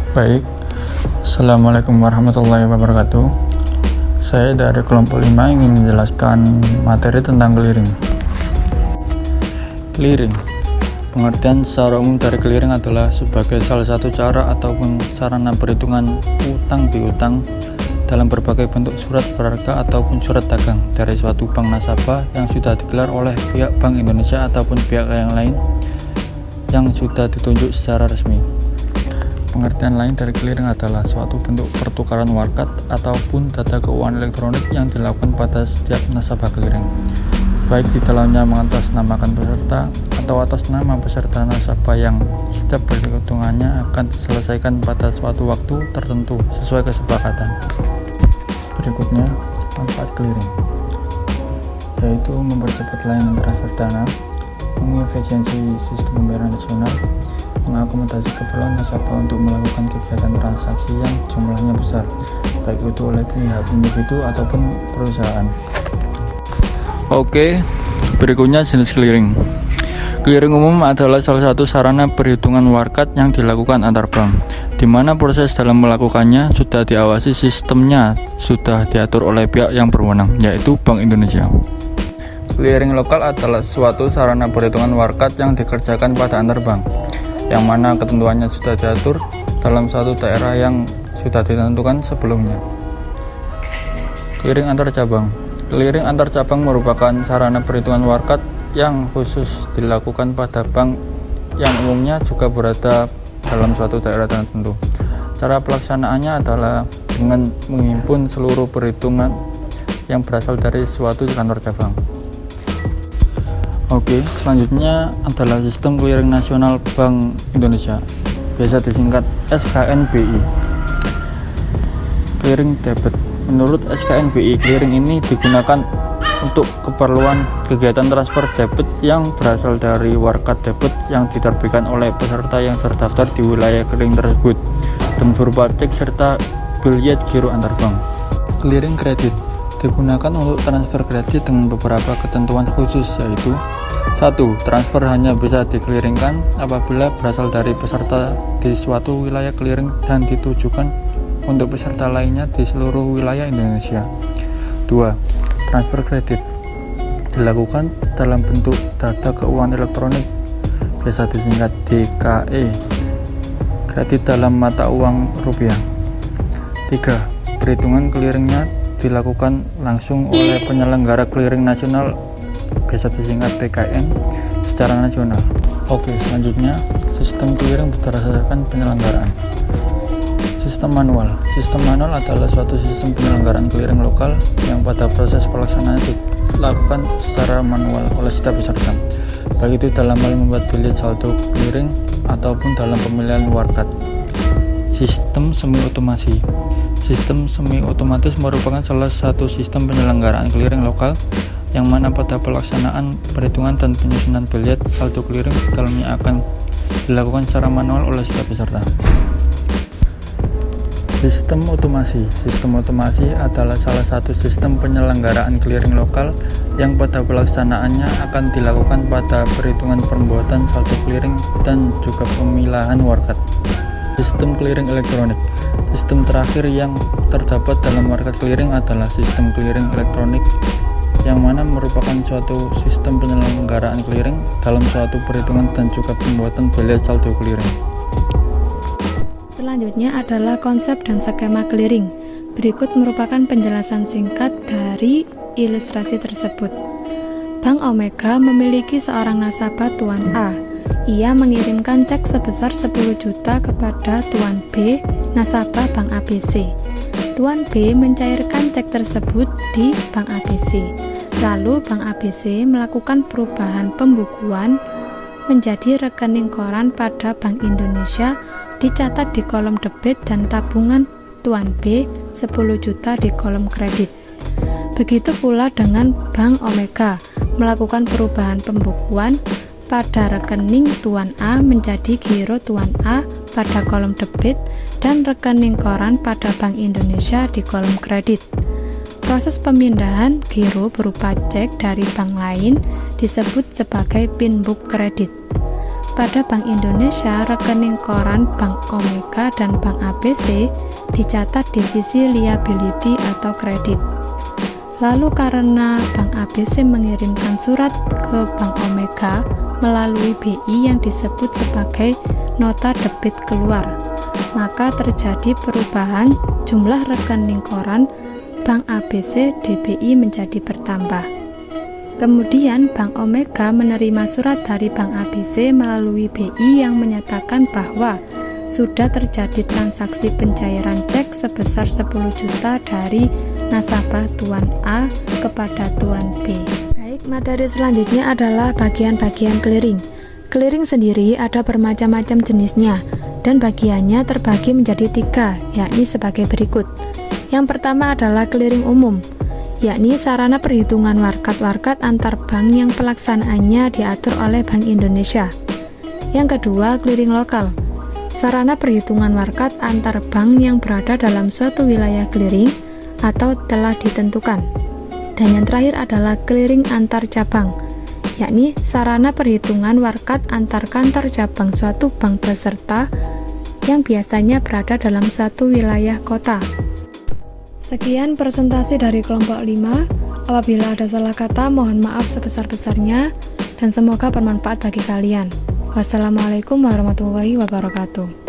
Baik, Assalamualaikum warahmatullahi wabarakatuh. Saya dari kelompok 5 ingin menjelaskan materi tentang clearing. Clearing, pengertian secara umum dari clearing adalah sebagai salah satu cara ataupun sarana perhitungan utang piutang dalam berbagai bentuk surat berharga ataupun surat dagang dari suatu bank nasabah yang sudah digelar oleh pihak Bank Indonesia ataupun pihak yang lain yang sudah ditunjuk secara resmi. Pengertian lain dari clearing adalah suatu bentuk pertukaran warkat ataupun data keuangan elektronik yang dilakukan pada setiap nasabah clearing, baik di dalamnya mengatasnamakan peserta atau atas nama peserta nasabah yang setiap perhitungannya akan diselesaikan pada suatu waktu tertentu sesuai kesepakatan. Berikutnya, manfaat clearing, yaitu mempercepat layanan transfer dana, mengefisiensi sistem pembayaran nasional, mengakomodasi keperluan nasabah untuk melakukan kegiatan transaksi yang jumlahnya besar, baik itu oleh pihak individu ataupun perusahaan. Oke, berikutnya jenis clearing. Clearing umum adalah salah satu sarana perhitungan warkat yang dilakukan antar bank, di mana proses dalam melakukannya sudah diawasi, sistemnya sudah diatur oleh pihak yang berwenang, yaitu Bank Indonesia. Clearing lokal adalah suatu sarana perhitungan warkat yang dikerjakan pada antar bank, yang mana ketentuannya sudah diatur dalam satu daerah yang sudah ditentukan sebelumnya. Clearing antar cabang. Clearing antar cabang merupakan sarana perhitungan warkat yang khusus dilakukan pada bank yang umumnya juga berada dalam suatu daerah tertentu. Cara pelaksanaannya adalah dengan menghimpun seluruh perhitungan yang berasal dari suatu kantor cabang. Oke, selanjutnya adalah Sistem Clearing Nasional Bank Indonesia, biasa disingkat SKNBI. Clearing debit. Menurut SKNBI, clearing ini digunakan untuk keperluan kegiatan transfer debit yang berasal dari warkat debit yang diterbitkan oleh peserta yang terdaftar di wilayah clearing tersebut dan berupa cek serta biljet giro antar bank. Clearing kredit digunakan untuk transfer kredit dengan beberapa ketentuan khusus, yaitu 1. Transfer hanya bisa dikeliringkan apabila berasal dari peserta di suatu wilayah clearing dan ditujukan untuk peserta lainnya di seluruh wilayah Indonesia. 2. Transfer kredit dilakukan dalam bentuk data keuangan elektronik, biasa disingkat DKE, kredit dalam mata uang rupiah. 3. Perhitungan clearingnya dilakukan langsung oleh penyelenggara clearing nasional, biasa disingkat PKN, secara nasional. Oke, selanjutnya sistem clearing berdasarkan penyelenggaraan. Sistem manual. Sistem manual adalah suatu sistem penyelenggaraan clearing lokal yang pada proses pelaksanaan dilakukan secara manual oleh setiap peserta, baik itu dalam hal membuat biljet saldo clearing ataupun dalam pemilihan warkat. Sistem semi otomasi. Sistem semi otomatis merupakan salah satu sistem penyelenggaraan clearing lokal yang mana pada pelaksanaan perhitungan dan penyusunan biljet saldo clearing di dalamnya akan dilakukan secara manual oleh setiap peserta. Sistem otomasi. Sistem otomasi adalah salah satu sistem penyelenggaraan clearing lokal yang pada pelaksanaannya akan dilakukan pada perhitungan pembuatan saldo clearing dan juga pemilahan warkat. Sistem clearing elektronik. Sistem terakhir yang terdapat dalam warkat clearing adalah sistem clearing elektronik, yang mana merupakan suatu sistem penyelenggaraan clearing dalam suatu perhitungan dan juga pembuatan biljet saldo clearing. Selanjutnya adalah konsep dan skema clearing. Berikut merupakan penjelasan singkat dari ilustrasi tersebut. Bank Omega memiliki seorang nasabah Tuan A. Ia mengirimkan cek sebesar 10 juta kepada Tuan B, nasabah Bank ABC. Tuan B mencairkan cek tersebut di Bank ABC. Lalu Bank ABC melakukan perubahan pembukuan menjadi rekening koran pada Bank Indonesia, dicatat di kolom debit dan tabungan Tuan B 10 juta di kolom kredit. Begitu pula dengan Bank Omega melakukan perubahan pembukuan pada rekening Tuan A menjadi giro Tuan A pada kolom debit dan rekening koran pada Bank Indonesia di kolom kredit. Proses pemindahan giro berupa cek dari bank lain disebut sebagai pinbook kredit. pada Bank Indonesia, rekening koran Bank Omega dan Bank ABC dicatat di sisi liability atau kredit. Lalu karena Bank ABC mengirimkan surat ke Bank Omega melalui BI yang disebut sebagai nota debit keluar, maka terjadi perubahan jumlah rekening koran Bank ABC DBI menjadi bertambah. Kemudian Bank Omega menerima surat dari Bank ABC melalui BI yang menyatakan bahwa sudah terjadi transaksi pencairan cek sebesar 10 juta dari nasabah Tuan A kepada Tuan B. Baik, materi selanjutnya adalah bagian-bagian clearing. Clearing sendiri ada bermacam-macam jenisnya dan bagiannya terbagi menjadi 3, yakni sebagai berikut. Yang pertama adalah clearing umum, yakni sarana perhitungan warkat-warkat antar bank yang pelaksanaannya diatur oleh Bank Indonesia. Yang kedua, clearing lokal, sarana perhitungan warkat antar bank yang berada dalam suatu wilayah clearing atau telah ditentukan. Dan yang terakhir adalah clearing antar cabang, yakni sarana perhitungan warkat antar kantor cabang suatu bank peserta yang biasanya berada dalam suatu wilayah kota. Sekian presentasi dari kelompok 5. Apabila ada salah kata, mohon maaf sebesar-besarnya dan semoga bermanfaat bagi kalian. Wassalamualaikum warahmatullahi wabarakatuh.